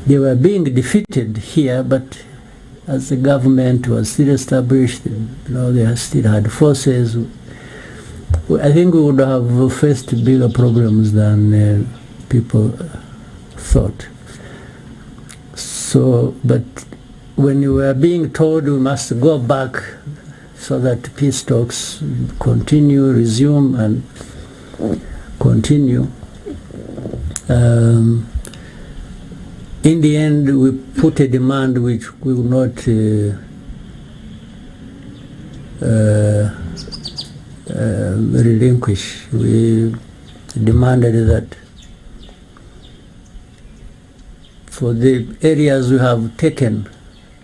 they were being defeated here, but as the government was still established, they still had forces. I think we would have faced bigger problems than people thought. So, but when you were being told we must go back so that peace talks continue, resume, and continue, in the end, we put a demand which we will not relinquish. We demanded that for the areas we have taken,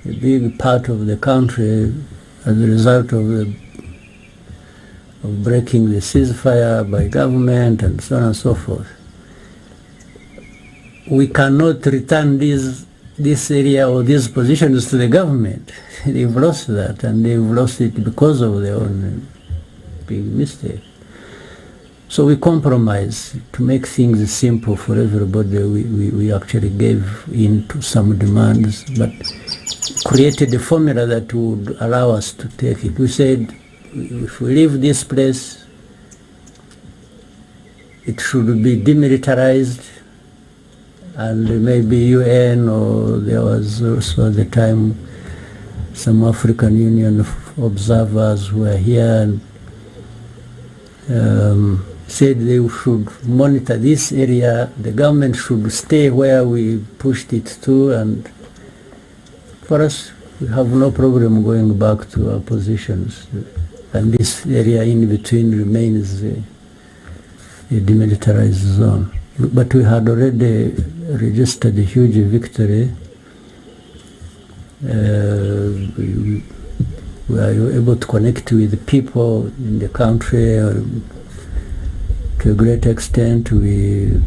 a big part of the country as a result of breaking the ceasefire by government and so on and so forth, we cannot return this area or these positions to the government. They've lost that, and they've lost it because of their own big mistake. So we compromise to make things simple for everybody. We actually gave in to some demands, but created a formula that would allow us to take it. We said, if we leave this place, it should be demilitarized, and maybe UN, or there was also at the time some African Union observers who were here and said they should monitor this area. The government should stay where we pushed it to, and for us, we have no problem going back to our positions. And this area in between remains a demilitarized zone. But we had already registered a huge victory. We were able to connect with the people in the country to a great extent. We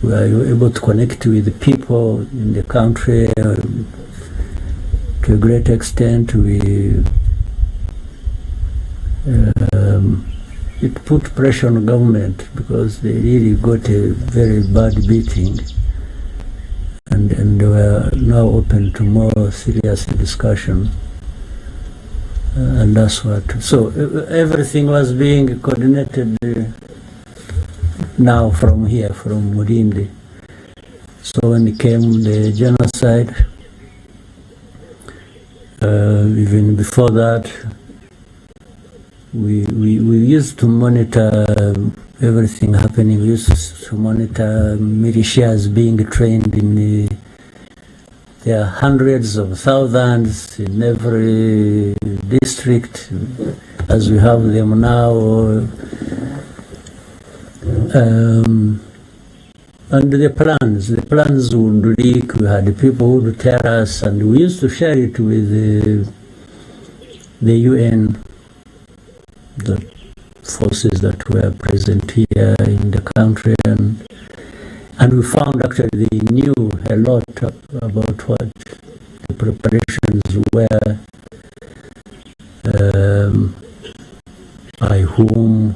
were able to connect with the people in the country to a great extent. It put pressure on the government because they really got a very bad beating, and they were now open to more serious discussion, and that's what. So everything was being coordinated now from here, from Murindi. So when it came the genocide, even before that, we used to monitor everything happening. We used to monitor militias being trained in there are hundreds of thousands in every district, as we have them now. And the plans would leak. We had people who would tell us, and we used to share it with the UN, the forces that were present here in the country, and we found actually they knew a lot about what the preparations were, by whom,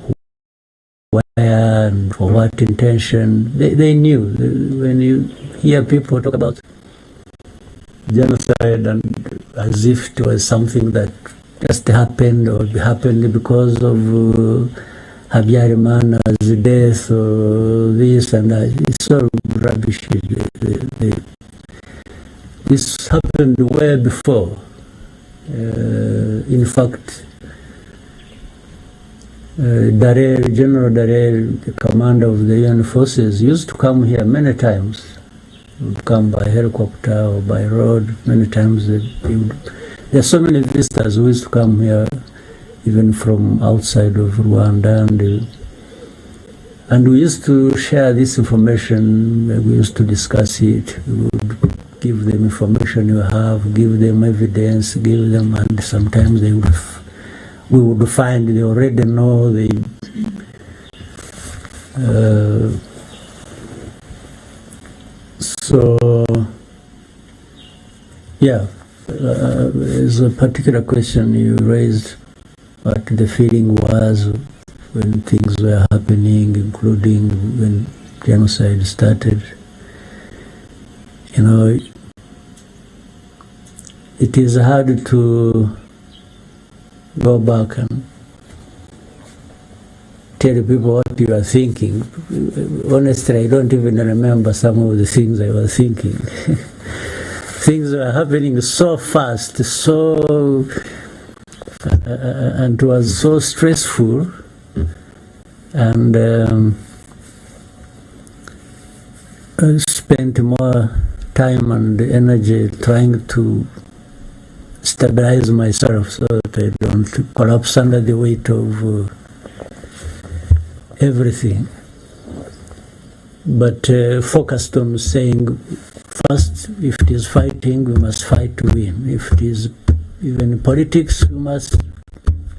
where, and for what intention. They knew. When you hear people talk about genocide and as if it was something that just happened or happened because of Habyarimana's death or this and that, it's all rubbish. This happened way before. In fact, General Darel, the commander of the UN forces, used to come here many times. He would come by helicopter or by road many times. There are so many visitors who used to come here, even from outside of Rwanda, and we used to share this information. We used to discuss it. We would give them information you have, give them evidence, give them, and sometimes we would find they already know so yeah. There's a particular question you raised, what the feeling was when things were happening, including when genocide started. You know, it is hard to go back and tell people what you are thinking. Honestly, I don't even remember some of the things I was thinking. Things were happening so fast, and it was so stressful, and I spent more time and energy trying to stabilize myself so that I don't collapse under the weight of everything. But focused on saying, first, if it is fighting, we must fight to win. If it is even politics, we must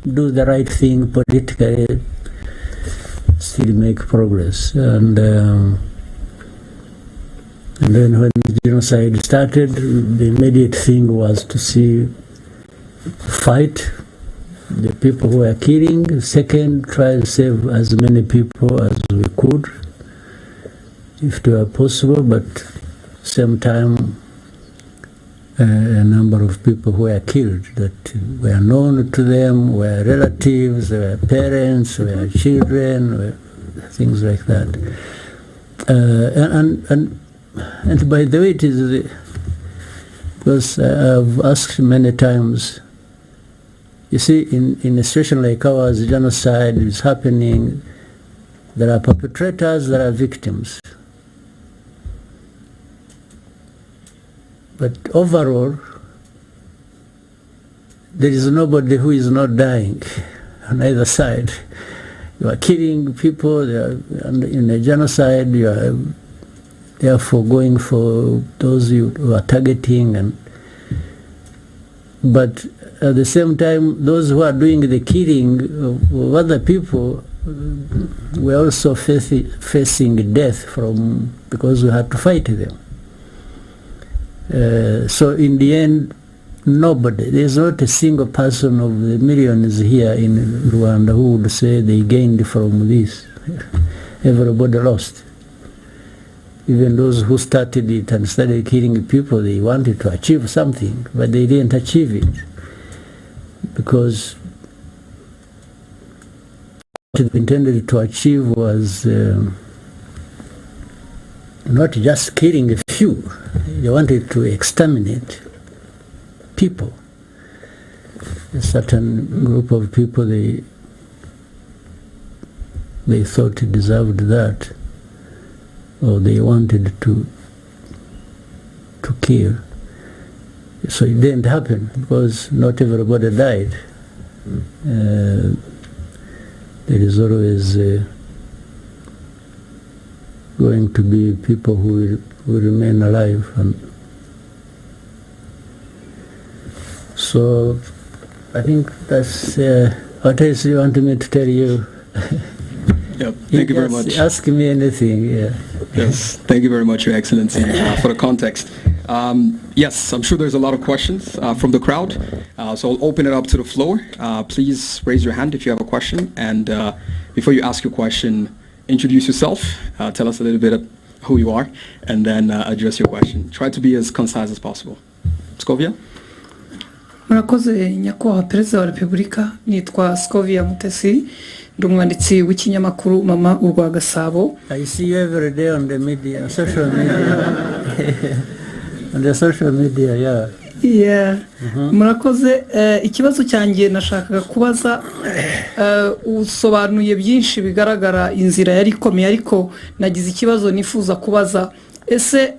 do the right thing politically, still make progress. And then when the genocide started, the immediate thing was to fight the people who were killing. Second, try to save as many people as we could, if it were possible, but same time, a number of people who were killed that were known to them, were relatives, were parents, were children, were things like that. And by the way, it is because I've asked many times. You see, in a situation like ours, genocide is happening. There are perpetrators, there are victims. But overall, there is nobody who is not dying on either side. You are killing people, in a genocide, you are therefore going for those you are targeting. But at the same time, those who are doing the killing of other people were also facing death because we had to fight them. So in the end, nobody, there's not a single person of the millions here in Rwanda who would say they gained from this. Everybody lost. Even those who started it and started killing people, they wanted to achieve something, but they didn't achieve it. Because what they intended to achieve was not just killing a few. They wanted to exterminate people. A certain group of people, they thought it deserved that, or they wanted to kill. So it didn't happen because not everybody died. There is always going to be people who will remain alive. And so I think that's what else you want me to tell you. Yep. Thank you very much. Ask me anything. Yeah. Yes. Thank you very much, Your Excellency, for the context. Yes, I'm sure there's a lot of questions from the crowd, so I'll open it up to the floor. Please raise your hand if you have a question, and before you ask your question, introduce yourself, tell us a little bit of who you are, and then address your question. Try to be as concise as possible. Scovia? Murakoze nyakubahwa Perezida wa Repubulika, nitwa Scovia Mutesi, ndi umwanditsi w'ikinyamakuru Mama urwa Gasabo. I see you every day on the media, social media. On the social media, yeah. Yeah. Murakoze, ikibazo cyanjye nashakaga kubaza, usobanuye byinshi bigaragara inzira yari ikomeye, ariko nagize ikibazo nifuza kubaza, ese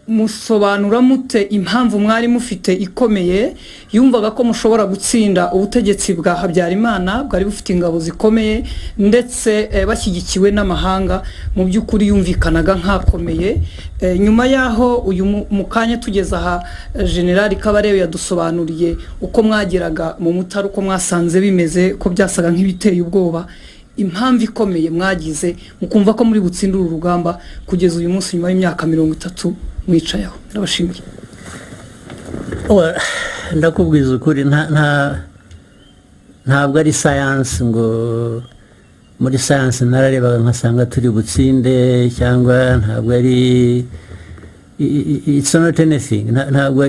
musobanura mute impamvu mwari mufite ikomeye yumvaga ko mushobora gutsinda ubutegetsi bwa Habyarimana bwari bufite ingabo zikomeye ndetse bashyigikiwe n'amahanga, mu by'ukuri yumvikanaga nkakomeye. Nyuma yaho uyu mukanya tugeza aha General Kabarebe yadusobanuriye uko mwageraga mu Mutara, uko mwasanze bimeze ko byasaga nk'ibiteye ubwoba. Impamvu ikomeye mwagize mukumva ko muri gutsindura urugamba kugeza uyu munsi nyuma y'imyaka 30 mwicayeho. Ndabashimiye. Ndakubwiza ukuri, ntabwo ari science ngo muri science nararebaga nkasanga turi butsinde cyangwa ntabwo ari it's not anything, ntabwo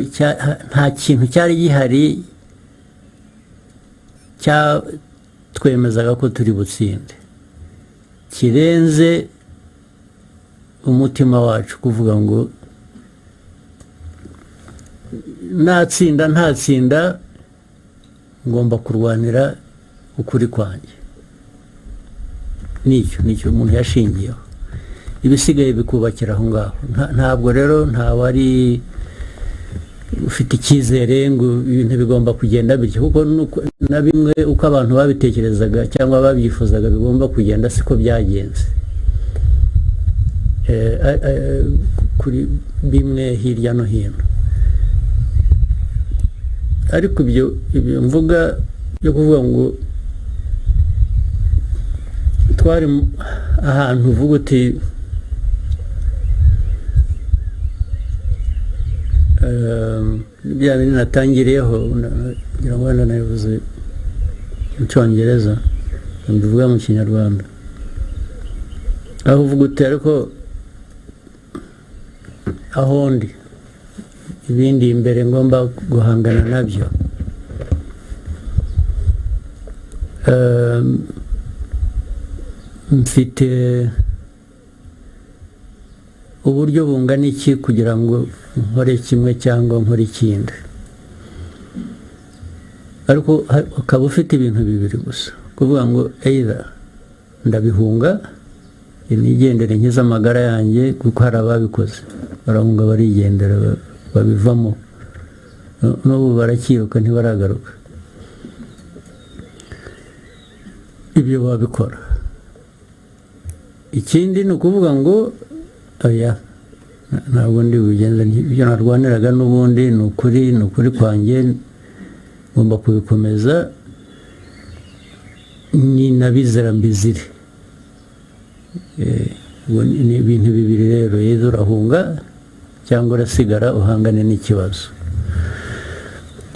nta kintu cyari gihari twemezaga ko turi butsinde kirenze umutima wacu kuvuga ngo ntatsinda ngomba kurwanira ukuri kwanjye. Nicyo umuntu yashingiyeho, ibisigaye bikubakira aho ngaho. Ntabwo rero ntawari ufite icyizere ngo ibintu bigomba kugenda bityo, kuko na bimwe uko abantu babitekerezaga cyangwa babyifuzaga bigomba kugenda siko byagenze. Kuri bimwe hirya no hino, ariko ibyo mvuga byo kuvuga ngo twari ahantu uvuga uti bya bintu natangiriyeho ngira ngo wenda nabivuze mu cyongereza mbivuga mu kinyarwanda, aho uvuga uti ariko aho ndi ibindi imbere ngomba guhangana nabyo. Mfite uburyo bungana iki kugira ngo nkore kimwe cyangwa nkore ikindi, ariko ukaba ufite ibintu bibiri gusa, kuvuga ngo either ndabihunga nigendere nkiza amagara yanjye, kuko hari ababikoze barahunga barigendera babivamo, n'ubu barakiruka ntibaragaruka. Ibyo babikora. Ikindi ni ukuvuga ngo oya, ntabwo ndi bugenda, ibyo narwaniraga n'ubundi ni ukuri kwanjye, ngomba kubikomeza, ni nabizera mbizire. Ni ibintu bibiri rero, yezu urahunga cyangwa urasigara uhangane n'ikibazo.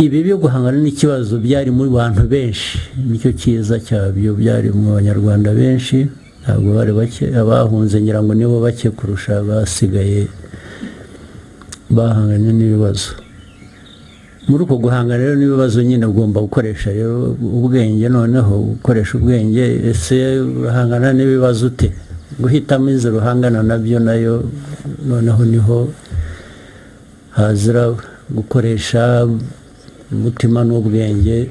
Ibi byo guhangana n'ikibazo byari mu bantu benshi, nicyo cyiza cyabyo, byari mu banyarwanda benshi, ntabwo bari bake. Abahunze ngira ngo nibo bake kurusha basigaye bahanganye n'ibibazo. Muri uko guhangana rero n'ibibazo nyine ugomba gukoresha rero ubwenge, noneho ukoresha ubwenge. Ese urahangana n'ibibazo ute? Guhitamo inzira uhangana nabyo nayo noneho niho hazira gukoresha umutima n'ubwenge,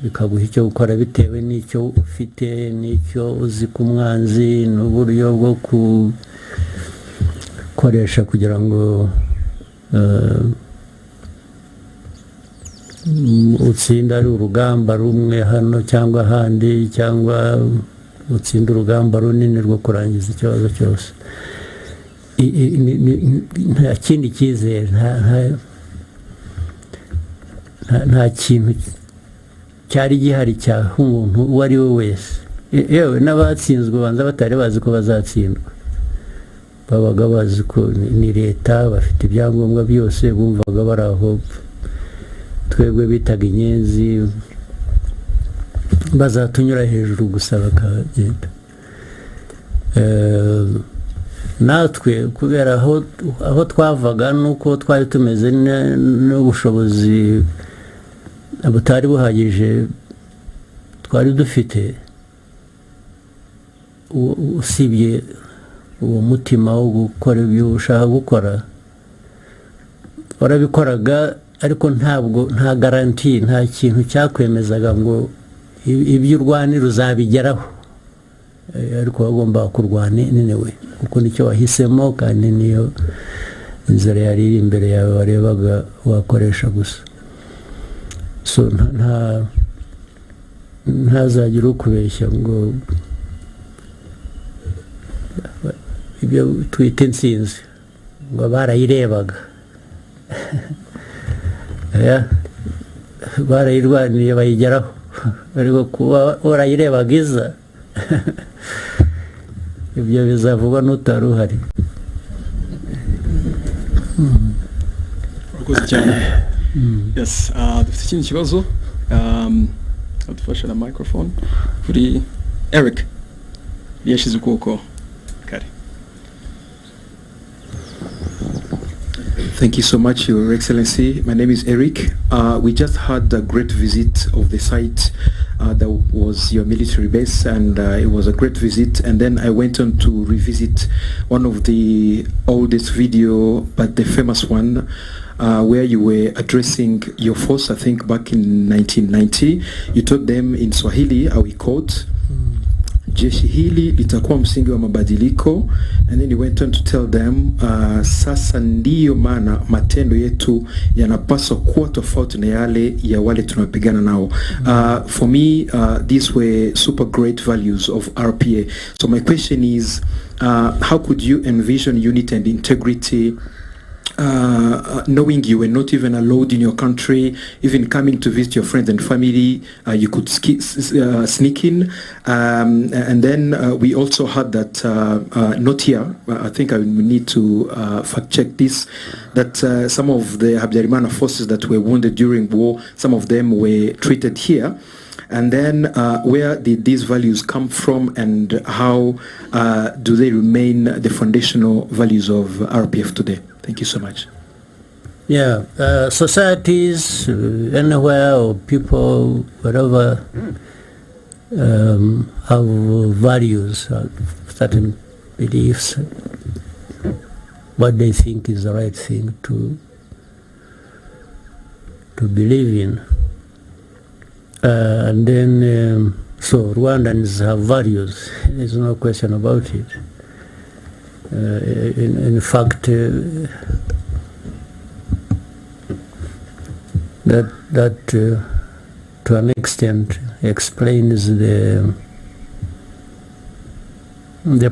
bikaguha icyo gukora bitewe n'icyo ufite, n'icyo uzi ku mwanzi, n'uburyo bwo gukoresha kugira ngo utsinda ari urugamba rumwe hano cyangwa ahandi, cyangwa utsinda urugamba runini rwo kurangiza ikibazo cyose. Nta kindi cyizere, nta kintu cyari gihari cyaha umuntu uwo ari we wese. Yewe n'abatsinzwe banza batari bazi ko bazatsindwa, babaga bazi ko ni leta, bafite ibyangombwa byose, bumvaga bari aho twebwe bitaga inyenzi, bazatunyura hejuru gusa bakagenda. Natwe kubera aho twavaga nuko twari tumeze n'ubushobozi butari buhagije twari dufite, usibye uwo mutima wo gukora ibyo ushaka gukora, warabikoraga, ariko nta garanti, nta kintu cyakwemezaga ngo ibyo urwanira uzabigeraho, ariko wagomba kurwana anyway, kuko nicyo wahisemo kandi niyo inzira yari iri imbere yawe warebaga wakoresha gusa. So ntazagira ukubeshya ngo ibyo twita intsinzi ngo barayirebaga. Barayirwaniye bayigeraho, ariko kuba warayirebaga iza ibyo bizavugwa n'utari uhari. Urakoze cyane. Yes, dufite ikindi kibazo, adufashe na microphone kuri Eric. yashize ukuboko kare. Thank you so much, Your Excellency. My name is Eric. We just had a great visit of the site that was your military base, and it was a great visit. And then I went on to revisit one of the oldest video, but the famous one, where you were addressing your force, I think back in 1990. You told them in Swahili, how we quote, jeshi hili litakuwa msingi wa mabadiliko, and then he went on to tell them sasa ndiyo maana matendo yetu yanapaswa kuwa tofauti na yale ya wale tunapigana nao. For me, these were super great values of RPA. So my question is, how could you envision unity and integrity knowing you were not even allowed in your country, even coming to visit your friends and family, you could sneak in, and then we also had that, not here, I think I need to fact check this, that some of the Habyarimana forces that were wounded during war, some of them were treated here. And then where did these values come from, and how do they remain the foundational values of RPF today? Thank you so much. Yeah, societies, anywhere, or people, whatever, have values, certain beliefs, what they think is the right thing to believe in. And then, so Rwandans have values, there's no question about it. In fact, that to an extent explains the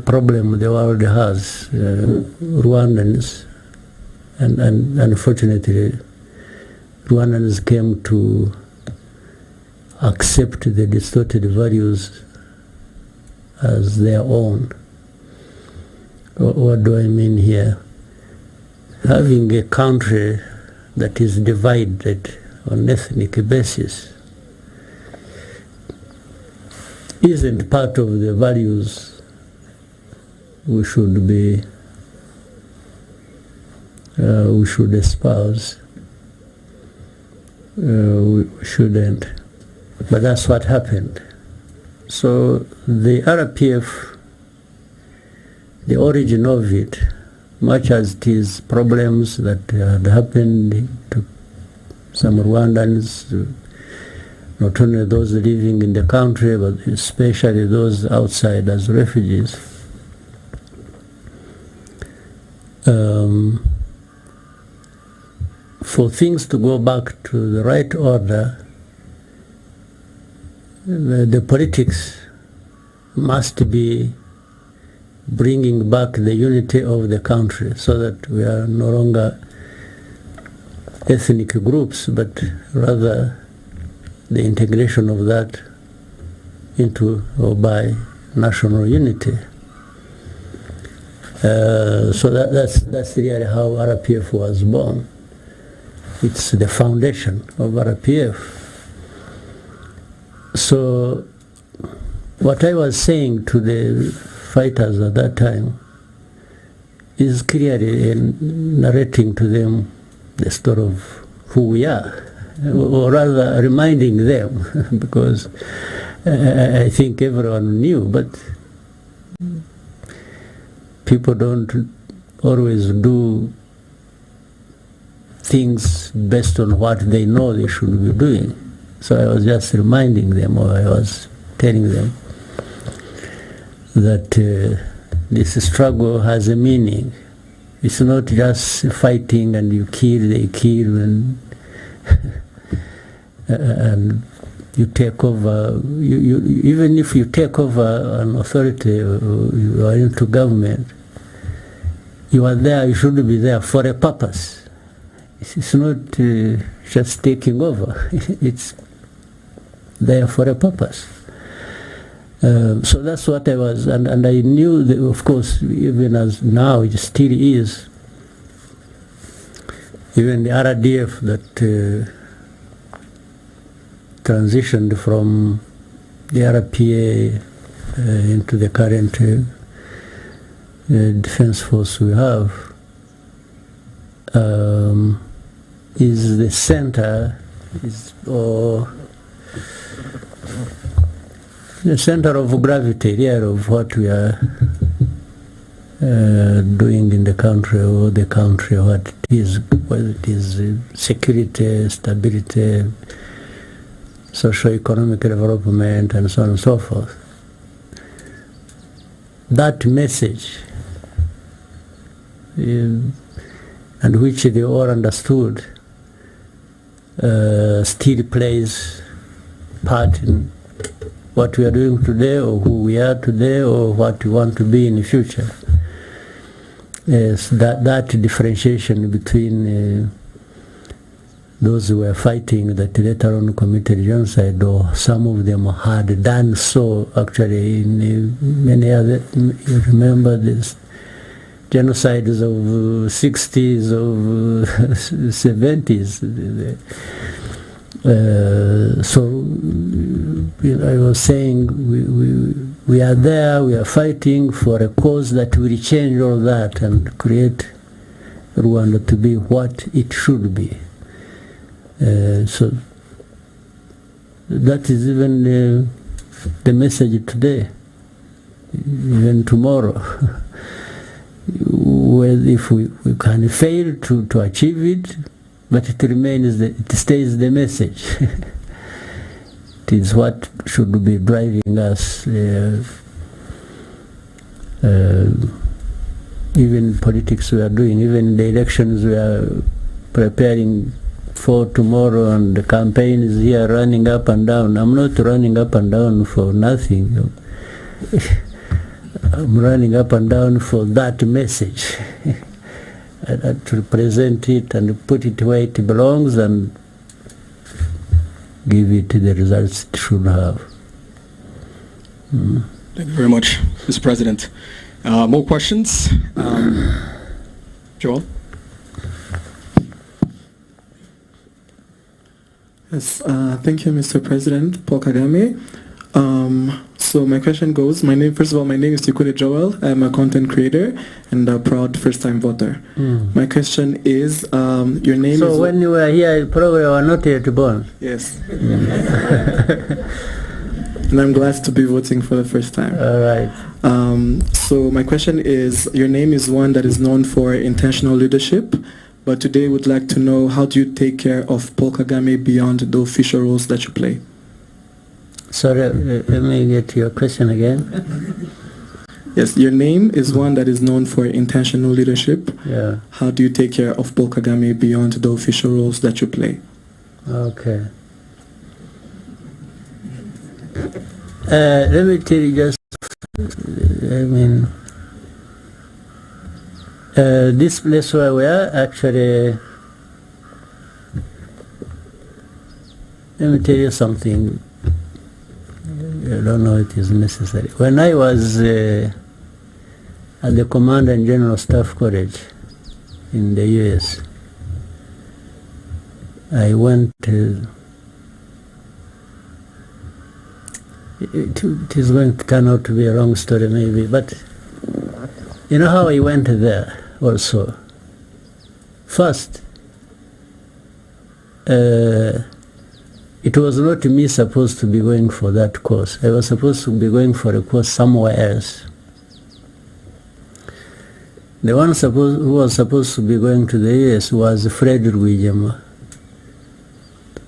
problem the world has. Rwandans, and unfortunately, Rwandans came to accept the distorted values as their own. What do I mean here? Having a country that is divided on ethnic basis isn't part of the values we should espouse. We shouldn't. But that's what happened. So the RPF, the origin of it, much as it is problems that had happened to some Rwandans, not only those living in the country, but especially those outside as refugees. For things to go back to the right order, the politics must be bringing back the unity of the country, so that we are no longer ethnic groups, but rather the integration of that into or by national unity. So that's really how RPF was born. It's the foundation of RPF. So what I was saying to the fighters at that time is clearly narrating to them the story of who we are, or rather reminding them, because I think everyone knew, but people don't always do things based on what they know they should be doing. So I was just reminding them, or I was telling them that this struggle has a meaning. It's not just fighting and you kill, they kill, and and you take over. Even if you take over an authority, or you are into government, you are there, you should be there for a purpose. It's not just taking over. It's there for a purpose. So that's what I was, and I knew that, of course, even as now it still is, even the RDF that transitioned from the RPA into the current defense force we have, is the center, or the center of gravity here of what we are doing in the country, or the country, what it is, whether it is security, stability, socio-economic development, and so on and so forth. That message, and which they all understood, still plays part in what we are doing today, or who we are today, or what we want to be in the future. Yes, that differentiation between those who were fighting that later on committed genocide, or some of them had done so actually in many other, you remember this genocides of 60s, of 70s. So I was saying we are there, we are fighting for a cause that will change all that and create Rwanda to be what it should be. So that is even the message today, even tomorrow. Well, if we can fail to achieve it, but it remains, it stays the message. It is what should be driving us, even politics we are doing, even the elections we are preparing for tomorrow, and the campaign is here running up and down. I'm not running up and down for nothing. I'm running up and down for that message. To present it and put it where it belongs and give it the results it should have. Thank you very much, Mr. President. More questions? Joel? Yes, thank you, Mr. President Paul Kagame. So my question goes, first of all, my name is Tikule Joel. I'm a content creator and a proud first-time voter. My question is, your name is... So when you were here, you probably were not yet born. Yes. And I'm glad to be voting for the first time. All right. So my question is, your name is one that is known for intentional leadership, but today would like to know, how do you take care of Paul Kagame beyond the official roles that you play? Sorry, let me get your question again. Yes, your name is one that is known for intentional leadership. Yeah. How do you take care of Paul Kagame beyond the official roles that you play? Okay. Let me tell you just, this place where we are, actually, let me tell you something. I don't know if it is necessary. When I was at the Command and General Staff College in the US, I went to, it is going to turn out to be a long story maybe, but you know how I went there also? First, it was not me supposed to be going for that course. I was supposed to be going for a course somewhere else. The one who was supposed to be going to the US was Fred Rwigema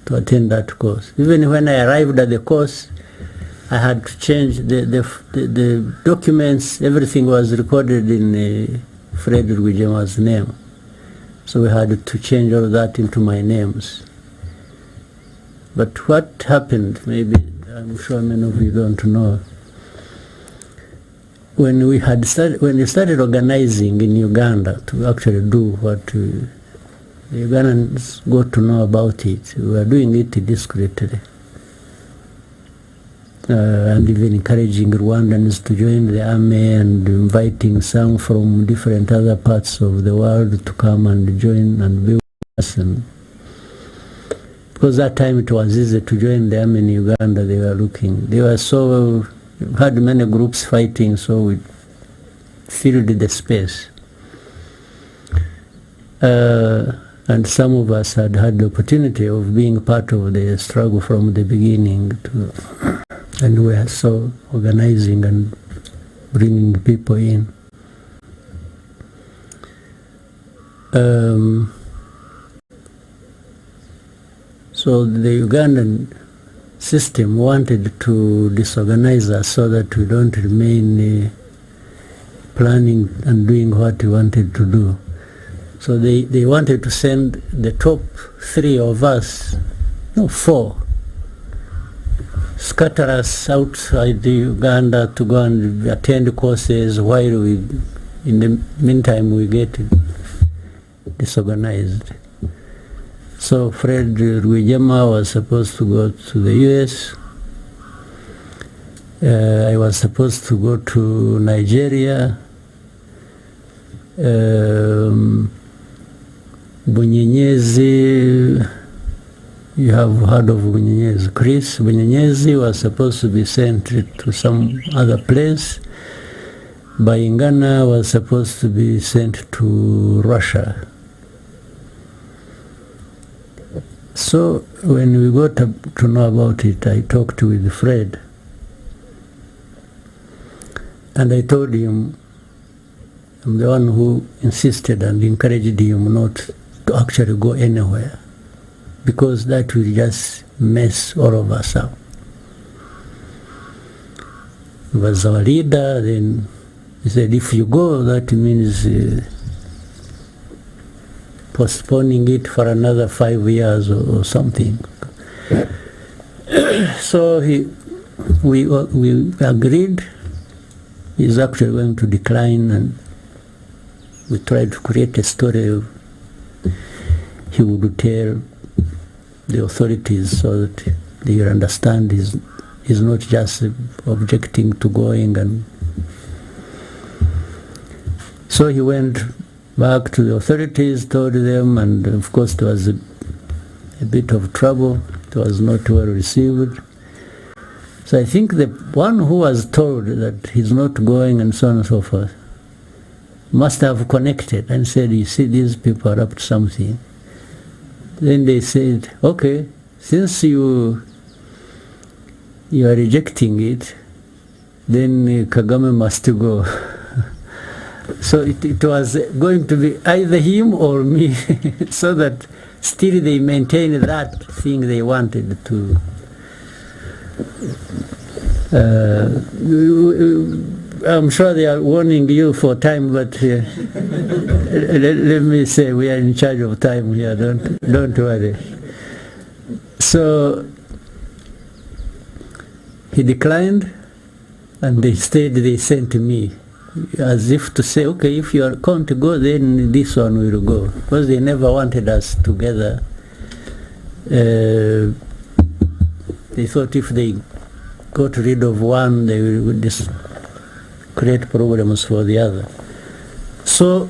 to attend that course. Even when I arrived at the course, I had to change the documents. Everything was recorded in Fred Rwigema's name. So we had to change all that into my names. But what happened, maybe, I'm sure many of you don't know, when we started organizing in Uganda to actually do what the Ugandans got to know about it, we were doing it discreetly. And even encouraging Rwandans to join the army and inviting some from different other parts of the world to come and join and be with us. And because that time it was easy to join the army in Uganda. They were so We had many groups fighting, so we filled the space. And some of us had the opportunity of being part of the struggle from the beginning, and we are so organizing and bringing people in. So the Ugandan system wanted to disorganize us so that we don't remain planning and doing what we wanted to do. So they wanted to send the top 3 of us, no, 4, scatter us outside Uganda to go and attend courses while we, in the meantime, we get disorganized. So Fred Rwigema was supposed to go to the US. I was supposed to go to Nigeria. Bunyenyezi, you have heard of Bunyenyezi. Chris Bunyenyezi was supposed to be sent to some other place. Bayingana was supposed to be sent to Russia. So when we got to know about it, I talked with Fred, and I told him, I'm the one who insisted and encouraged him not to actually go anywhere, because that will just mess all of us up. He was our leader. Then he said, if you go, that means postponing it for another 5 years or something. So we agreed. He's actually going to decline, and we tried to create a story he would tell the authorities so that they will understand he's not just objecting to going. And so he went back to the authorities, told them, and of course there was a bit of trouble. It was not well received. So I think the one who was told that he's not going and so on and so forth must have connected and said, you see, these people are up to something. Then they said, okay, since you are rejecting it, then Kagame must go. So it was going to be either him or me, so that still they maintained that thing they wanted to. I'm sure they are warning you for time, but let me say we are in charge of time here. Don't worry. So he declined, and they sent me, as if to say, okay, if you are going to go, then this one will go, because they never wanted us together. They thought if they got rid of one, they would just create problems for the other. So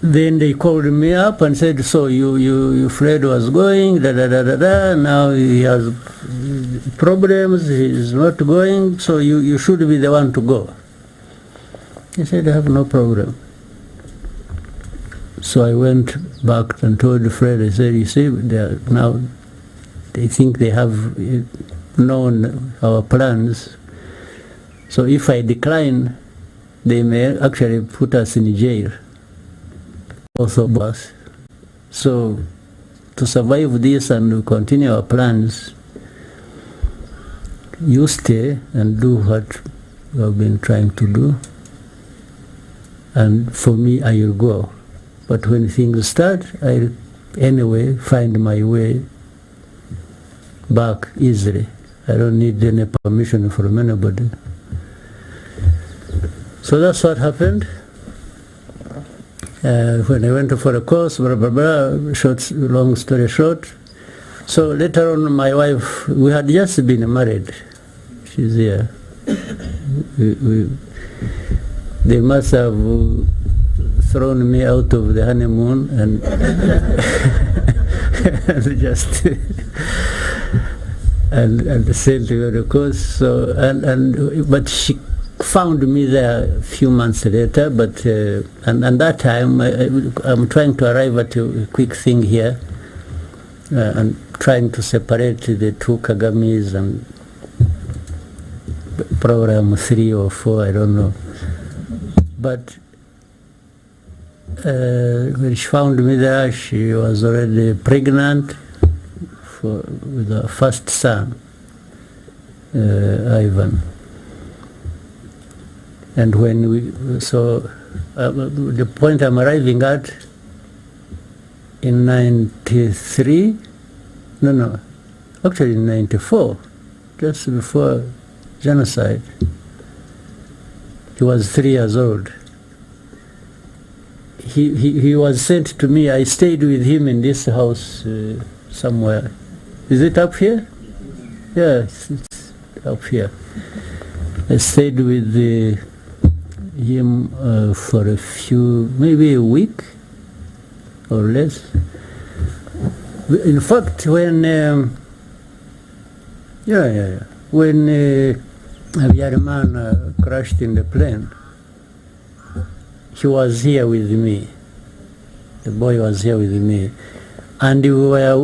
then they called me up and said, so you Fred was going, now he has problems, he's not going, so you should be the one to go. He said, I have no problem. So I went back and told Fred, I said, you see, now they think they have known our plans. So if I decline, they may actually put us in jail, both of us. So to survive this and continue our plans, you stay and do what you have been trying to do. And for me, I will go. But when things start, I'll anyway find my way back easily. I don't need any permission from anybody. So that's what happened. When I went for a course, blah, blah, blah, long story short. So later on, my wife, we had just been married. She's here. They must have thrown me out of the honeymoon and just and sent me the course. So but she found me there a few months later. But and that time I'm trying to arrive at a quick thing here, and trying to separate the two Kagames and program 3 or 4, I don't know. But when she found me there, she was already pregnant with her first son, Ivan. And when the point I'm arriving at, in 93, actually in 94, just before genocide, he was 3 years old. He was sent to me. I stayed with him in this house somewhere. Is it up here? Yeah, it's up here. I stayed with him for a few, maybe a week or less. In fact, when when agirana crashed in the plane, he was here with me. The boy was here with me. And we were,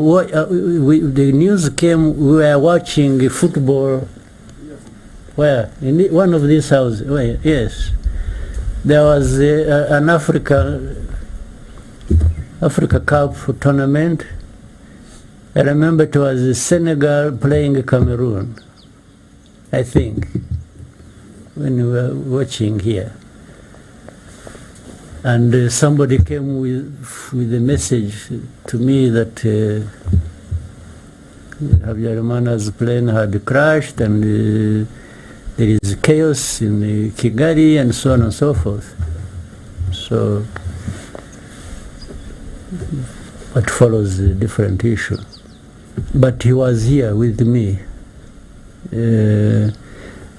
the news came, we were watching football. Where? In one of these houses. Yes. There was an Africa Cup tournament. I remember it was Senegal playing Cameroon, I think, when we were watching here. And somebody came with a message to me that Habyarimana's plane had crashed and there is chaos in Kigali and so on and so forth. So what follows a different issue. But he was here with me.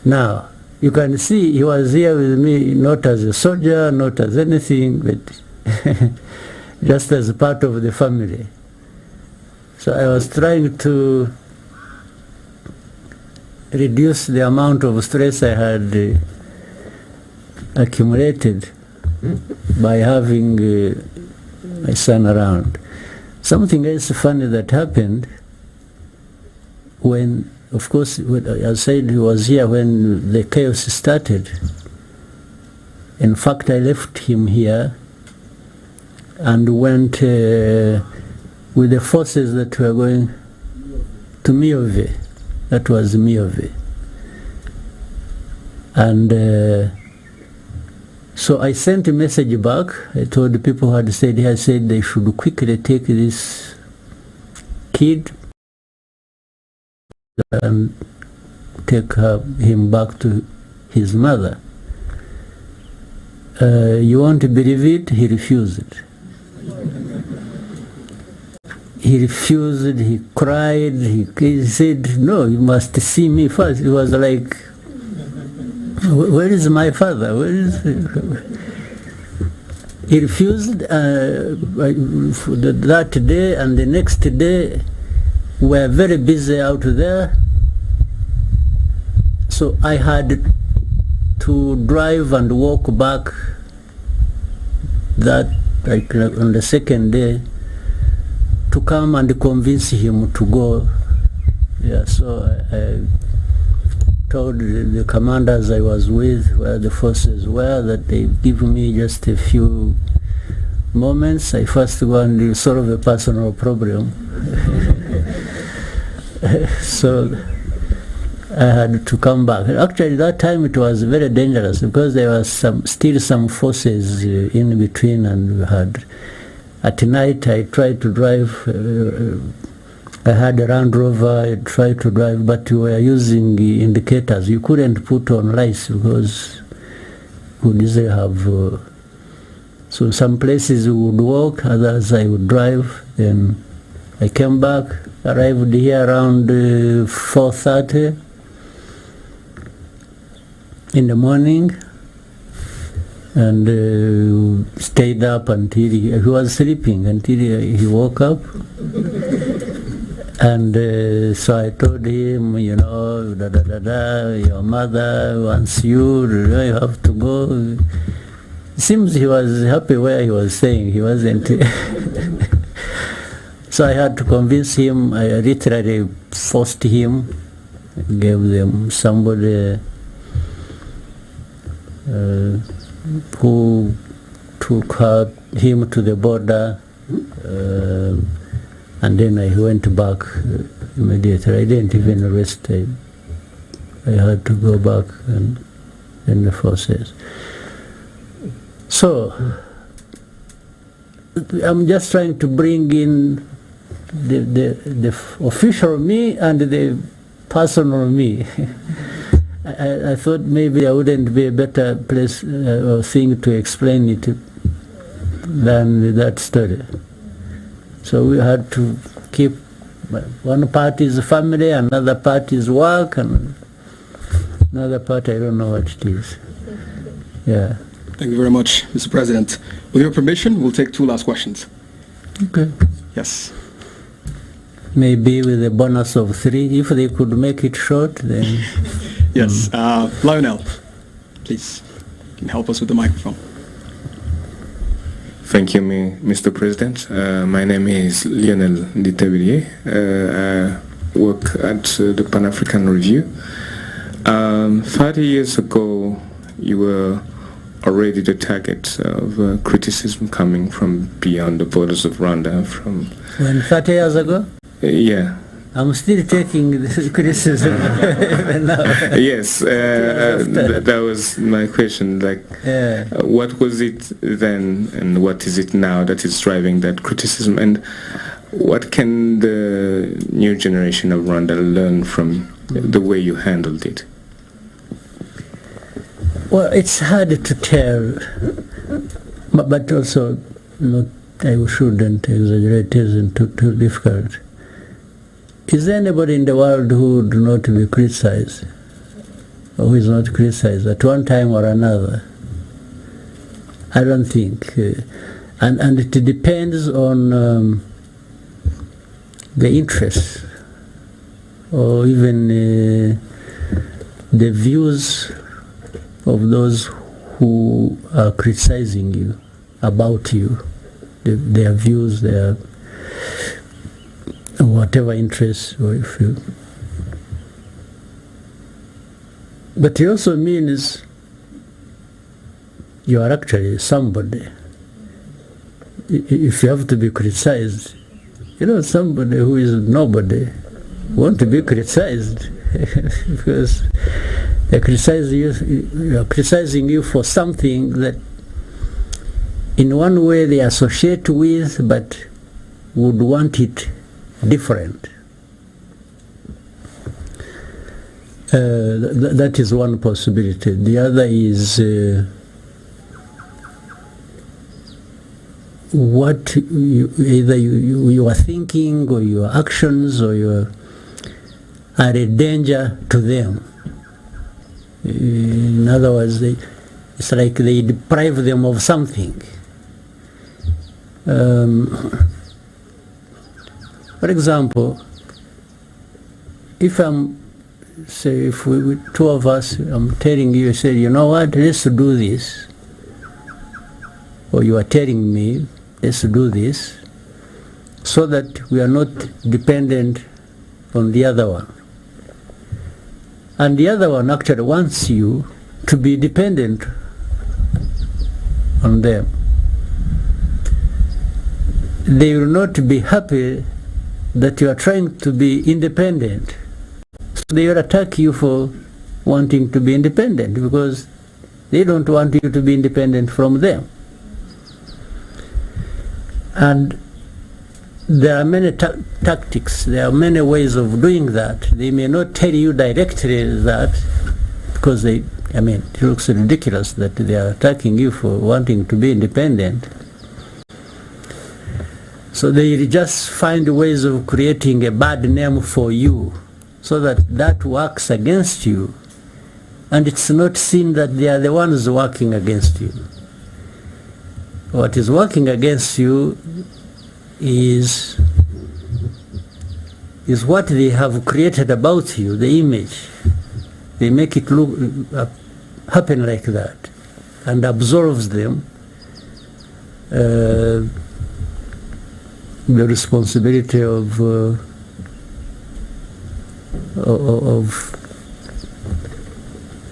Now, you can see he was here with me not as a soldier, not as anything, but just as a part of the family. So I was trying to reduce the amount of stress I had accumulated by having my son around. Something else funny that happened when, of course, I said he was here when the chaos started. In fact, I left him here and went with the forces that were going to Miove. That was Miove. And so I sent a message back. I told the people who had stayed here, I said they should quickly take this kid and take him back to his mother. You won't believe it, he refused. He refused, he cried, he said, no, you must see me first. It was like, where is my father? Where is he? He refused that day, and the next day we were very busy out there. So I had to drive and walk back that, like on the second day, to come and convince him to go. Yeah, so I told the commanders I was with, where the forces were, that they give me just a few moments. I first go and solve a personal problem. So I had to come back. Actually, that time it was very dangerous because there was still some forces in between, and we had, at night I tried to drive. I had a Land Rover, I tried to drive, but we were using indicators. You couldn't put on lights because we didn't have. So some places we would walk, others I would drive. Then I came back, arrived here around 4:30 in the morning, and stayed up until he was sleeping until he woke up. And so I told him, you know, your mother wants you have to go. It seems he was happy where he was staying. He wasn't. So I had to convince him. I literally forced him, gave them somebody who took him to the border, and then I went back immediately. I didn't even rest time. I had to go back and then the forces. So I'm just trying to bring in the official me and the personal me. I thought maybe I wouldn't be a better place or thing to explain it than that story. So we had to keep one part is family, another part is work, and another part I don't know what it is. Yeah. Thank you very much, Mr. President. With your permission, we'll take 2 last questions. Okay. Yes. Maybe with a bonus of 3, if they could make it short, then. Yes. Lionel, please, you can help us with the microphone. Thank you, Mr. President. My name is Lionel Nditebirie. I work at the Pan-African Review. 30 years ago, you were already the target of criticism coming from beyond the borders of Rwanda. When 30 years ago? Yeah. I'm still taking this criticism even now. Yes, that was my question. Like, what was it then, and what is it now that is driving that criticism, and what can the new generation of Rwanda learn from the way you handled it? Well, it's hard to tell, but also not. I shouldn't exaggerate. It isn't too difficult. Is there anybody in the world who would not be criticized, or who is not criticized at one time or another? I don't think. And it depends on the interests, or even the views of those who are criticizing you, about you, their views, their whatever interests, or if you. But it also means you are actually somebody. If you have to be criticized, somebody who is nobody want to be criticized because they criticize you. Are criticizing you for something that, in one way, they associate with, but would want it different. That is one possibility. The other is what either you are thinking, or your actions, or your are a danger to them. In other words, it's like they deprive them of something. For example, if we two of us, I'm telling you, say, you know what, let's do this, or you are telling me, let's do this, so that we are not dependent on the other one. And the other one actually wants you to be dependent on them. They will not be happy that you are trying to be independent. So they will attack you for wanting to be independent, because they don't want you to be independent from them. And there are many tactics, there are many ways of doing that. They may not tell you directly that, because it looks ridiculous that they are attacking you for wanting to be independent. So they just find ways of creating a bad name for you, so that works against you, and it's not seen that they are the ones working against you. What is working against you is is what they have created about you, the image. They make it look happen like that, and absolves them the responsibility of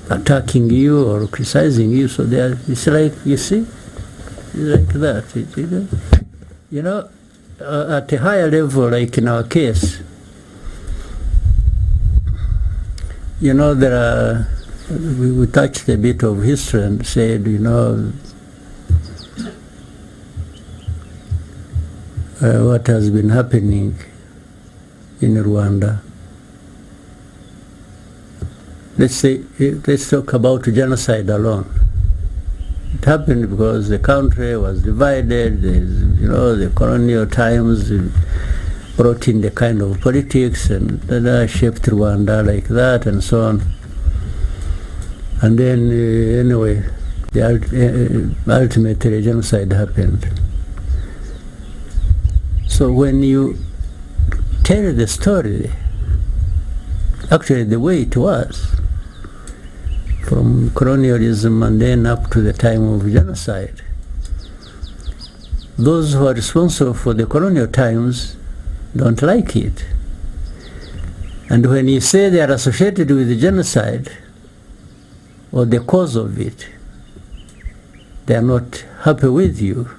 attacking you or criticizing you. So it's like, you see, it's like that. You know, at a higher level, like in our case, you know, there are, we touched a bit of history and said, you know, what has been happening in Rwanda. Let's talk about genocide alone. It happened because the country was divided. You know, the colonial times brought in the kind of politics and shaped Rwanda like that and so on. And then anyway, ultimately genocide happened. So when you tell the story, actually the way it was, from colonialism and then up to the time of genocide, those who are responsible for the colonial times don't like it. And when you say they are associated with the genocide or the cause of it, they are not happy with you.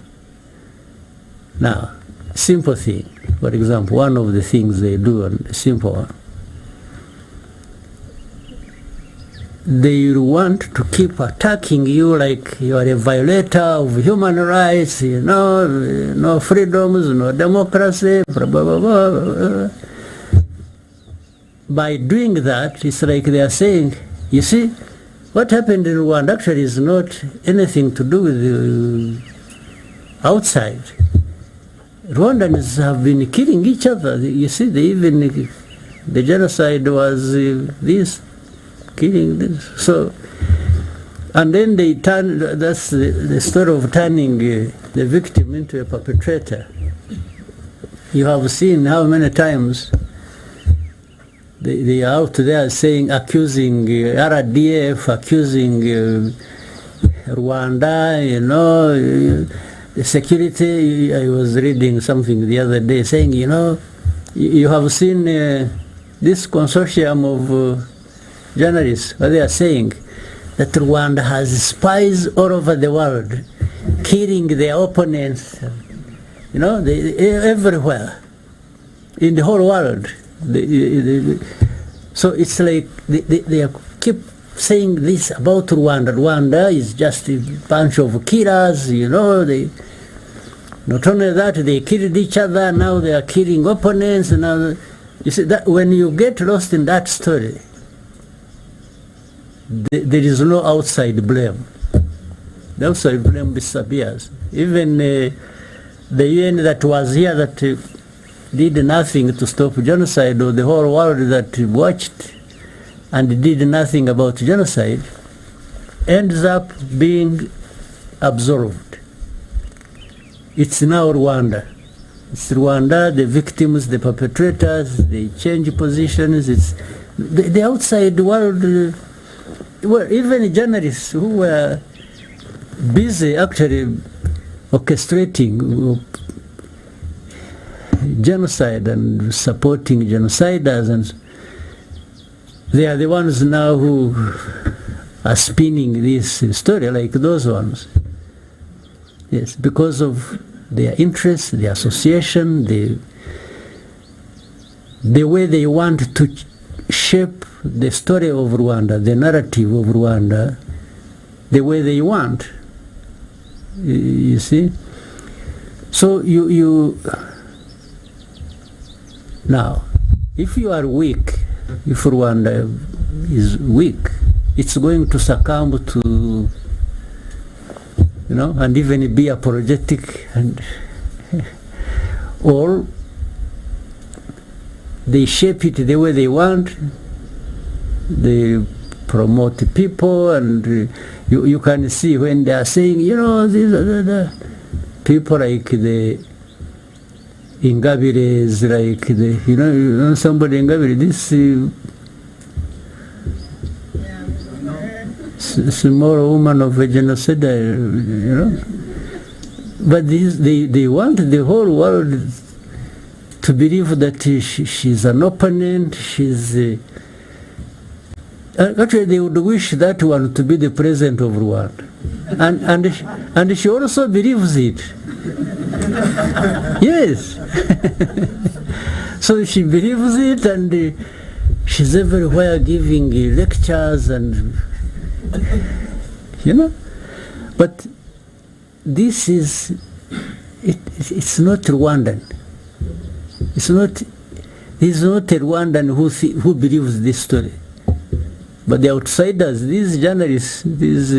Now, simple thing, for example, one of the things they do, and a simple one, they want to keep attacking you like you are a violator of human rights, you know, no freedoms, no democracy, blah, blah, blah, blah. By doing that, it's like they are saying, you see, what happened in Rwanda actually is not anything to do with the outside. Rwandans have been killing each other. You see, the genocide was this, killing this. So, and then they turn, that's the story of turning the victim into a perpetrator. You have seen how many times they are out there saying, accusing RDF, accusing Rwanda, you know, the security. I was reading something the other day saying, you know, you have seen this consortium of journalists, what they are saying, that Rwanda has spies all over the world, killing their opponents, you know, everywhere, in the whole world. So it's like they keep saying this about Rwanda. Rwanda is just a bunch of killers, you know. Not only that, they killed each other, now they are killing opponents. Now, you see, that when you get lost in that story, there is no outside blame. The outside blame disappears. Even the UN that was here that did nothing to stop genocide, or the whole world that watched and did nothing about genocide, ends up being absolved. It's now Rwanda. It's Rwanda, the victims, the perpetrators, they change positions. It's the outside world. Well, even journalists who were busy actually orchestrating genocide and supporting genociders, and they are the ones now who are spinning this story like those ones. Yes, because of their interests, their association, the way they want to shape the story of Rwanda, the narrative of Rwanda, the way they want. You see? So you now, if you are weak, if Rwanda is weak, it's going to succumb to, you know, and even be apologetic, and or they shape it the way they want. They promote people, and you can see when they are saying, you know, these are the people like the Ingabire is like you know somebody Ingabire, this small woman of a genocide, you know. But they want the whole world to believe that she's an opponent. She's actually they would wish that one to be the president of Rwanda, and she also believes it. Yes. So she believes it, and she's everywhere giving lectures, and you know. But this is it's not Rwandan. It's not a Rwandan who believes this story. But the outsiders, these journalists, these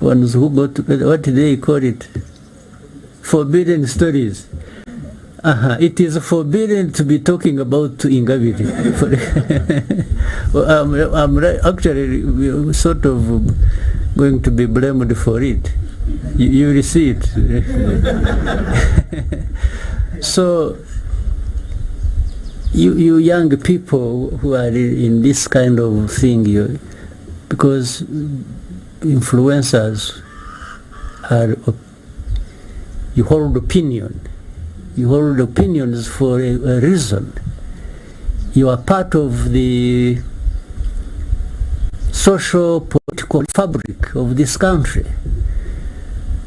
ones who go to, what do they call it? Forbidden stories. It is forbidden to be talking about Ingabire. I'm actually sort of going to be blamed for it. You will see it. So, you young people who are in this kind of thing, because influencers are, you hold opinion. You hold opinions for a reason. You are part of the social political fabric of this country.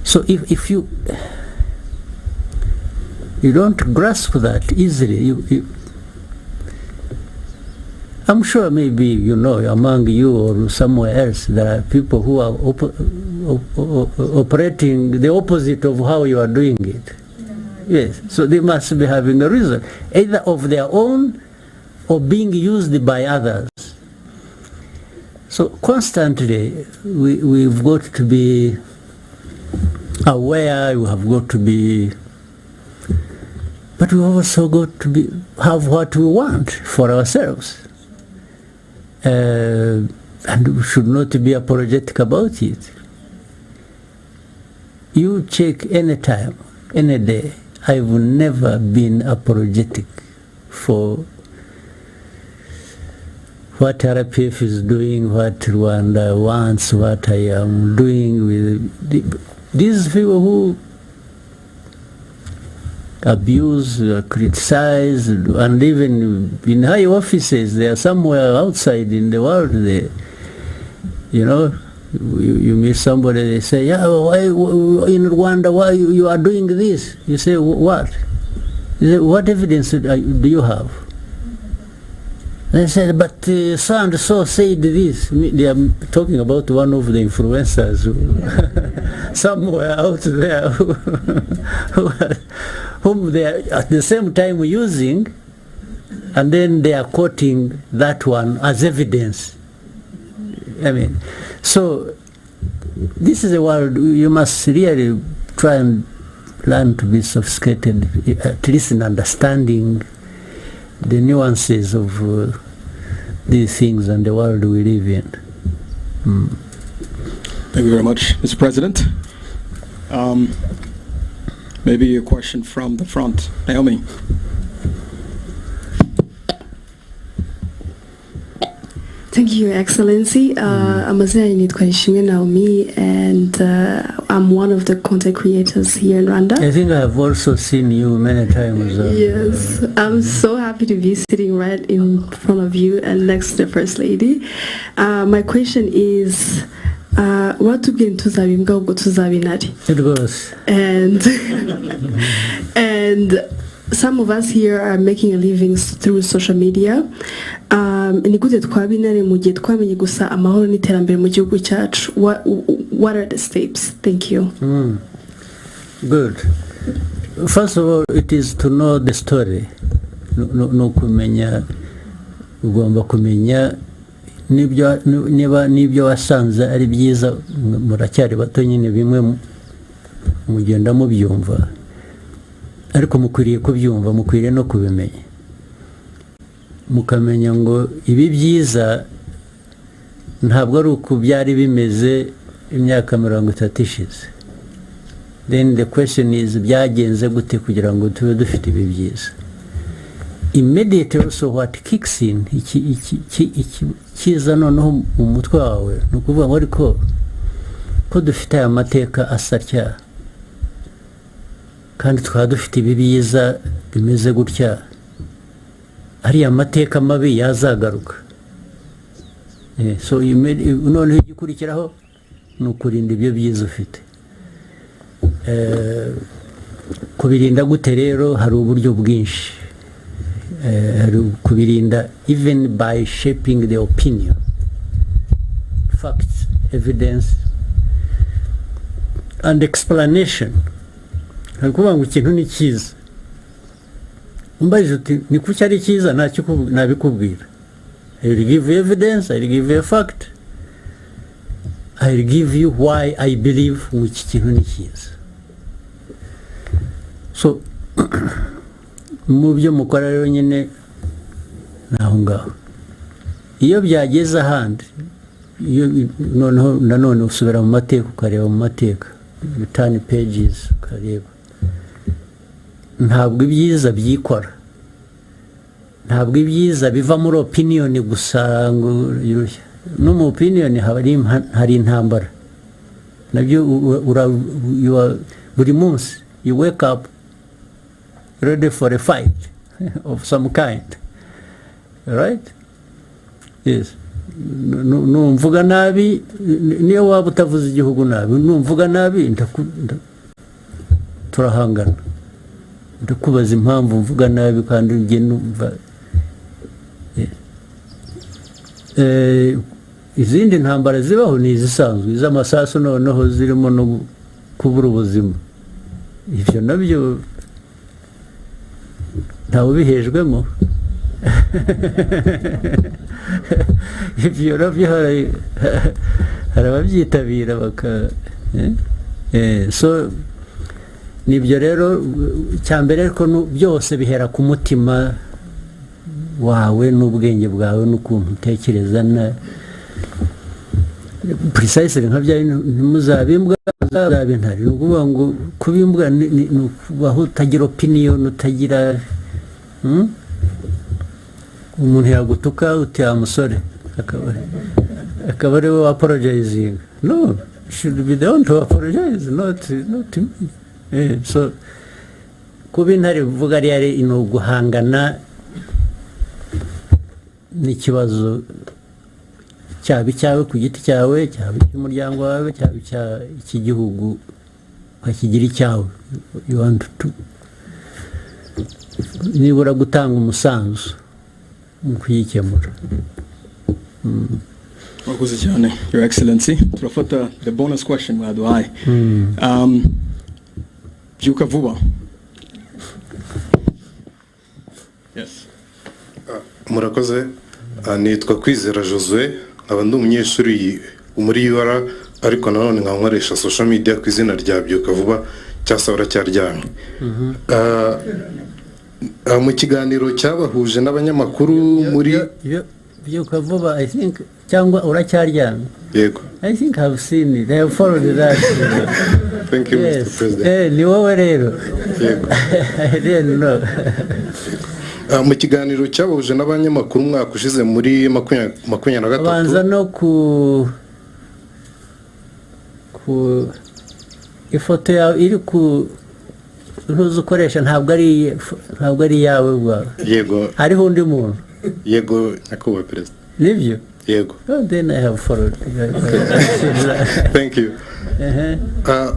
So if you don't grasp that easily, I'm sure maybe you know among you or somewhere else there are people who are operating the opposite of how you are doing it. Yes, so they must be having a reason, either of their own or being used by others. So constantly we've got to be aware, we have got to be, but we also got to have what we want for ourselves. And we should not be apologetic about it. You check any time, any day, I've never been apologetic for what RPF is doing, what Rwanda wants, what I am doing with these people who abuse, criticize, and even in high offices, they are somewhere outside in the world. They, you know, you meet somebody, they say, yeah, why in Rwanda, why you are doing this? You say, what? You say, what evidence do you have? They said, but so and so said this. They are talking about one of the influencers somewhere out there whom they are at the same time using, and then they are quoting that one as evidence. I mean, so this is a world you must really try and learn to be sophisticated, at least in understanding the nuances of these things and the world we live in. Thank you very much, Mr. President. Maybe a question from the front. Naomi. Thank you, Your Excellency. Amazina nitwa Naomi, and I'm one of the content creators here in Rwanda. I think I have also seen you many times. Yes, I'm so happy to be sitting right in front of you and next to the First Lady. My question is, what tubwira tuzabimbwa ubwo tuzabinari? It goes. And some of us here are making a living through social media. Ni gute twabinare mu gihe twamenye gusa amahoro n'iterambere mu gihugu cyacu? What are the steps? Thank you. Good. First of all, it is to know the story. No kumenya, ugomba kumenya nibyo wasanze ari byiza, muracyari bato nyine bimwe mugenda mubyumva, ariko mukwiriye kubyumva, mukwiriye no kubimenya, mukamenya ngo ibi byiza ntabwo ari uko byari bimeze imyaka 30 ishize. then the question is byagenze gute kugira ngo tube dufite ibi byiza. Immediately also what kicks in kiza noneho mu mutwe wawe ni ukuvuga ngo ariko ko dufite aya mateka asatya kandi tukaba dufite ibi byiza bimeze gutya, ariya mateka mabi yazagaruka. So noneho igikurikiraho ni ukurinda ibyo byiza ufite. Kubirinda gute rero? Hari uburyo bwinshi. Kubirinda even by shaping the opinion, facts, evidence and explanation. Hari kuvuga ngo ikintu ni cyiza, umbajije uti ni kuki ari cyiza, nabikubwira. I will give you evidence, I will give you a fact, I will give you why I believe ngo iki kintu ni cyiza. So mu byo mukora rero nyine naho ngaho, iyo byageze ahandi, iyo noneho nanone usubira mu mateka ukareba mu mateka, you turn pages ukareba. Ntabwo ibyiza byikora, ntabwo ibyiza biva muri opinion gusa ngo no mu opinion hari intambara nabyo. Buri munsi you wake up ready for a fight of some kind, right? Yes. Numvuga nabi, niyo waba utavuze igihugu nabi, numvuga nabi turahangana. Ndakubaza impamvu mvuga nabi kandi ngiye numva. Izindi ntambara zibaho ni izisanzwe, iz'amasasu noneho zirimo no kubura ubuzima. Ibyo nabyo ntawe ubihejwemo. Ibyo nabyo hari ababyitabira baka. So nibyo rero cyambere ariko byose bihera ku mutima wawe n'ubwenge bwawe n'ukuntu utekereza na precisely nka bya ntimuzabimbwa zabintari. Ukuvuga ngo kubimbwa ni kubaho utagira opinion, utagira umuntu yagutuka uti amusore akaba ari we apologizing. No, should be the one to apologize, not me. So kuba intare uvuga ari ino guhangana n'ikibazo cyaba icyawe ku giti cyawe, cyaba icy'umuryango wawe, cyaba icy'igihugu ukakigira icyawe. You want to nibura gutanga umusanzu mu kuyikemura. Mwakoze cyane, Your Excellency. Turafata the bonus question mwaduhaye. Byuka vuba. Yes. Murakoze. Nitwa Kwizera Josue, nkaba ndi umunyeshuri muri UR, ariko nanone nkankoresha social media ku izina rya Byuka vuba cyasabura cyaryamye. Mu kiganiro cyabahuje n'abanyamakuru muri Byuka vuba, I think cyangwa uracyaryamye. Yego. I think I've seen it. I have followed that. Thank you, yes. Mr. President. Ni wowe rero. Yego. I didn't know. Mu kiganiro cyabahuje n'abanyamakuru mwaka ushize muri 2023. Banza no ku ifoto yawe iri ku ntuzukoresha, ntabwo ari yawe bwa. Yego. Hariho undi muntu. Yego, nyakubahwa Perezida. Nibyo? Yego. Oh, then I have followed. Thank you.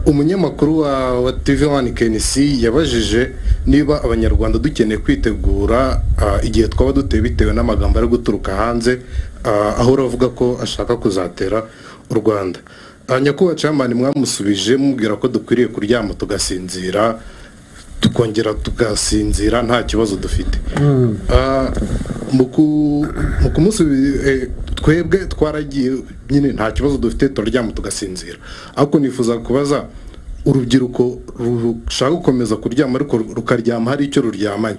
Umunyamakuru wa TV1 KNC yabajije niba abanyarwanda dukeneye kwitegura igihe twaba duteye bitewe n'amagambo ari guturuka hanze, aho uravuga ko ashaka kuzatera u Rwanda. Nyakubahwa Chairman, mwamusubije mubwira ko dukwiriye kuryama tugasinzira, tukongera tugasinzira nta kibazo dufite. Mu kumusubiza twebwe twaragiye nyine nta kibazo dufite, turaryama tugasinzira. Ariko nifuza kubaza urubyiruko rushaka gukomeza kuryama ariko rukaryama hari icyo ruryamanye,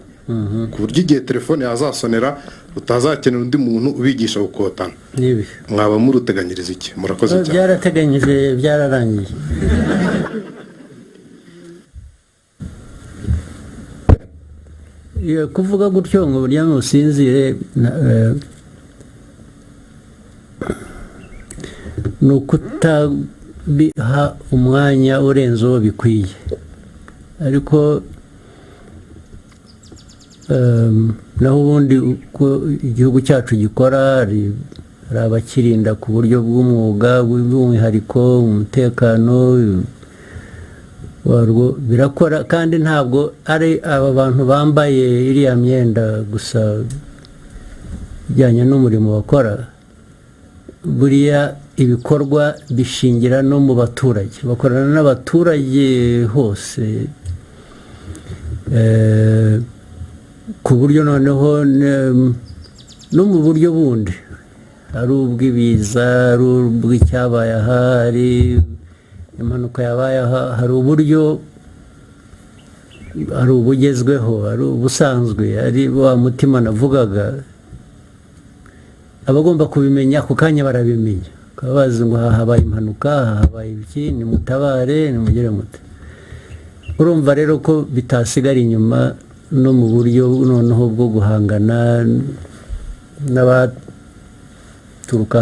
ku buryo igihe telefone yazasonera utazakenera undi muntu ubigisha gukotana. Nibi mwaba muruteganyiriza iki? Murakoze cyane. Byarateganyije, byararangiye. kuvuga gutyo ngo uryame usinzire ni ukutabiha umwanya urenze uwo bikwiye, ariko naho ubundi uko igihugu cyacu gikora hari abakirinda ku buryo bw'umwuga bw'umwihariko, umutekano warwo birakora, kandi ntabwo ari aba bantu bambaye iriya myenda gusa ijyanye n'umurimo bakora. Buriya ibikorwa bishingira no mu baturage, bakorana n'abaturage hose, ku buryo noneho no mu buryo bundi, ari ubw'ibiza, ari ubw'icyabaye aha, ari impanuka yabaye aha, hari uburyo, hari ubugezweho, hari ubusanzwe, ari wa mutima navugaga, abagomba kubimenya ako kanya barabimenya, bakaba bazi ngo aha habaye impanuka, aha habaye iki, nimutabare, nimugire mute. Urumva rero ko bitasigara inyuma no mu buryo noneho bwo guhangana n'abaturuka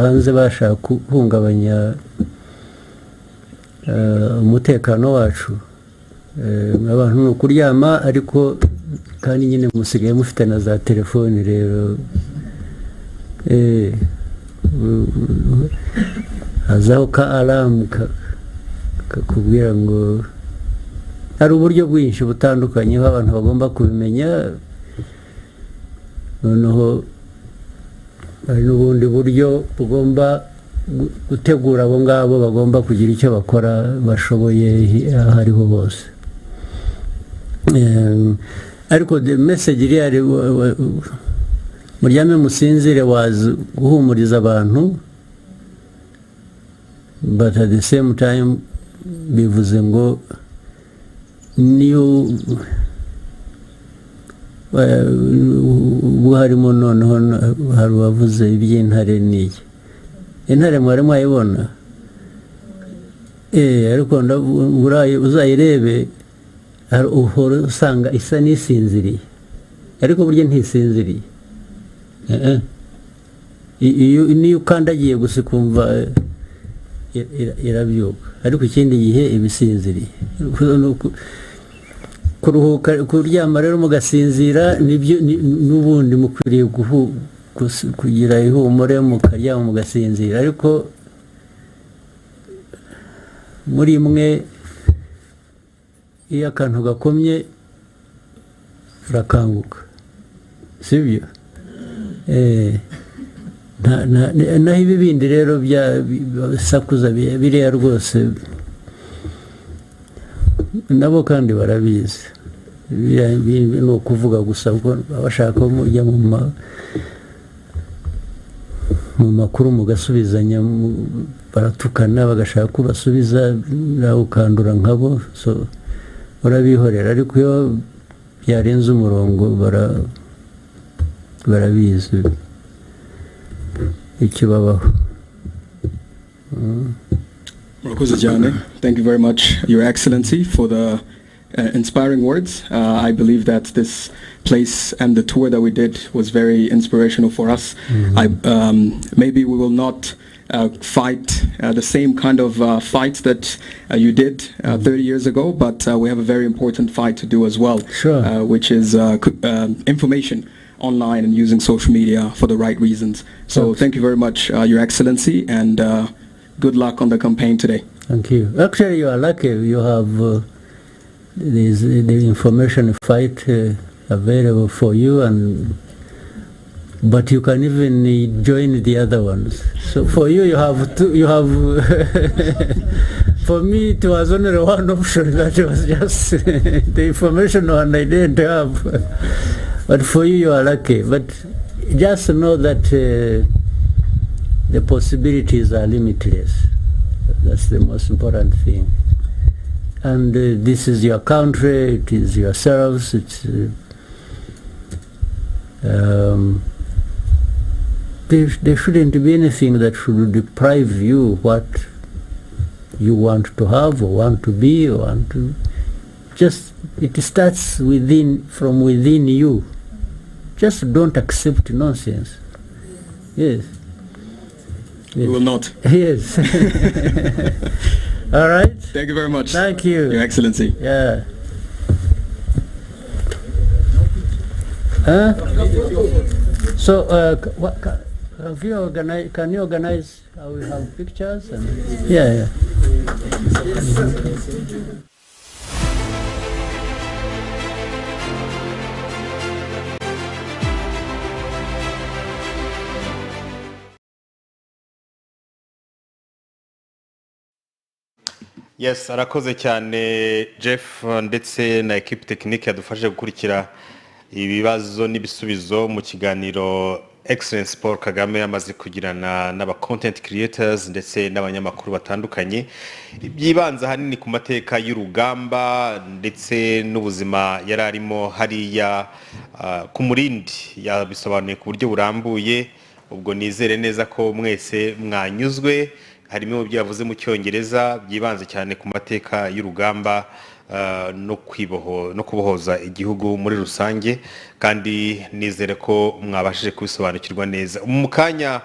hanze bashaka guhungabanya umutekano wacu. Abantu ni ukuryama, ariko kandi nyine musigaye mufite na za telefoni, rero hazaho ka alamu kakubwira ngo hari uburyo bwinshi butandukanye aho abantu bagomba kubimenya. Noneho hari n'ubundi buryo bugomba gutegura abo ngabo bagomba kugira icyo bakora bashoboye aho ariho hose. Ariko the message iriya muryame musinzire wazi guhumuriza abantu, but at the same time bivuze ngo niyo ubu harimo noneho hari uwavuze iby'intare n'iki. Intare mwari mwayibona? Ariko uzayirebe uhora usanga isa n'isinziriye, ariko burya ntisinziriye. Niyo ukandagiye gusa ukumva irabyuka, ariko ikindi gihe ibisinziriye. Kuruhuka, kuryama rero mugasinzira, n'ubundi mukwiriye kugira ihumure, mukaryama mugasinzira, ariko muri mwe iyo akantu gakomye urakanguka, sibyo? Naho ibi bindi rero sakuza biriya rwose nabo kandi barabizi. Ni ukuvuga gusa ko abashaka mujya mu makuru mugasubizanya, baratukana bagashaka kubasubiza, nawe ukandura nkabo, so urabihorera. Ariko iyo byarenze umurongo barabizi ikibabaho. Thank you very much, Your Excellency, for the inspiring words. I believe that this place and the tour that we did was very inspirational for us. Maybe we will not fight the same kind of fight that you did 30 years ago, but we have a very important fight to do as well, which is information online and using social media for the right reasons. So thank you very much, Your Excellency, and good luck on the campaign today. Thank you. Actually, you are lucky. You have the information fight available for you, but you can even join the other ones. So for you, you have for me, it was only one option. That was just the information one I didn't have. But for you, you are lucky. But just know that the possibilities are limitless. That's the most important thing. And this is your country, it is yourselves, it's there shouldn't be anything that should deprive you what you want to have or want to be or want to. just it starts from within you. Just don't accept nonsense. Yes. We will not. Yes. All right. Thank you very much. Thank you, Your Excellency. Yeah. So, what have you organized? Can you organize? We have pictures and yeah. Yes, arakoze cyane Jeff ndetse na equipe technique yadufashe gukurikira ibibazo n'ibisubizo mu kiganiro Excellence Paul Kagame amaze kugirana n'aba content creators ndetse n'abanyamakuru batandukanye byibanza hanini ku mateka y'urugamba ndetse n'ubuzima yararimo hariya ku murindi yabisobanuye ku buryo burambuye. Ubwo nizere neza ko mwese mwanyuzwe. Harimo ibyo yavuze mu Cyongereza byibanze cyane ku mateka y'urugamba no kubohoza igihugu muri rusange, kandi nizere ko mwabashije kubisobanukirwa neza. Mu kanya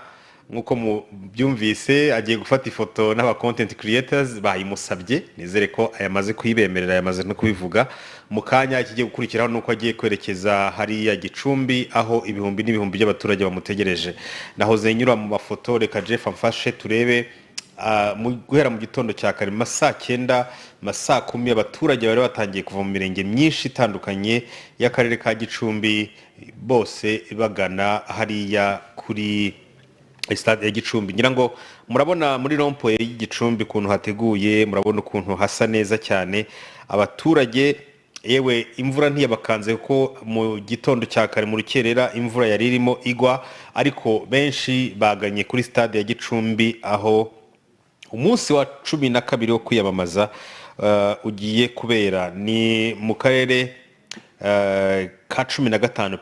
nkuko mubyumvise agiye gufata ifoto n'aba content creators bayimusabye, nizere ko ayamaze kuyibemerera, ayamaze no kubivuga. Mu kanya ikigiye gukurikiraho nuko agiye kwerekeza hariya Gicumbi aho ibihumbi n'ibihumbi by'abaturage bamutegereje. Nahoze nyura mu mafoto, reka Jeff amfashe turebe guhera mu gitondo cya kare saa 9 saa 10 abaturage bari batangiye kuva mu mirenge myinshi itandukanye y'akarere ka Gicumbi bose bagana hariya kuri stade ya Gicumbi. Ngira ngo murabona muri rompoye y'Igicumbi kuntu hateguye, murabona ukuntu hasa neza cyane. Abaturage yewe imvura ntiyabakanze ko mu gitondo cya kare mu rukerera imvura yari irimo igwa, ariko benshi baganye kuri stade ya Gicumbi aho umunsi wa 12 wo kwiyamamaza ugiye kubera. Ni mu karere ka 15